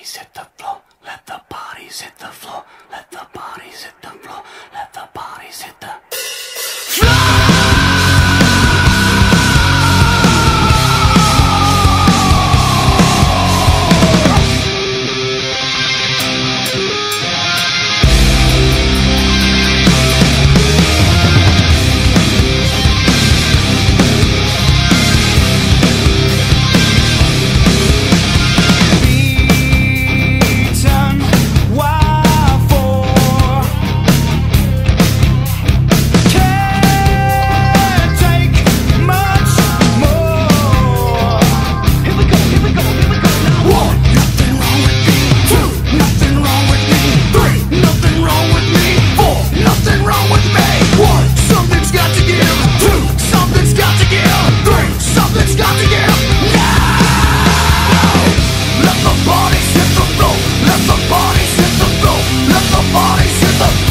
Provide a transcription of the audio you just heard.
bodies hit the floor. Let the bodies hit the floor. Let the bodies hit the floor. Let the bodies hit the floor. Let the bodies hit the floor. Let the bodies hit the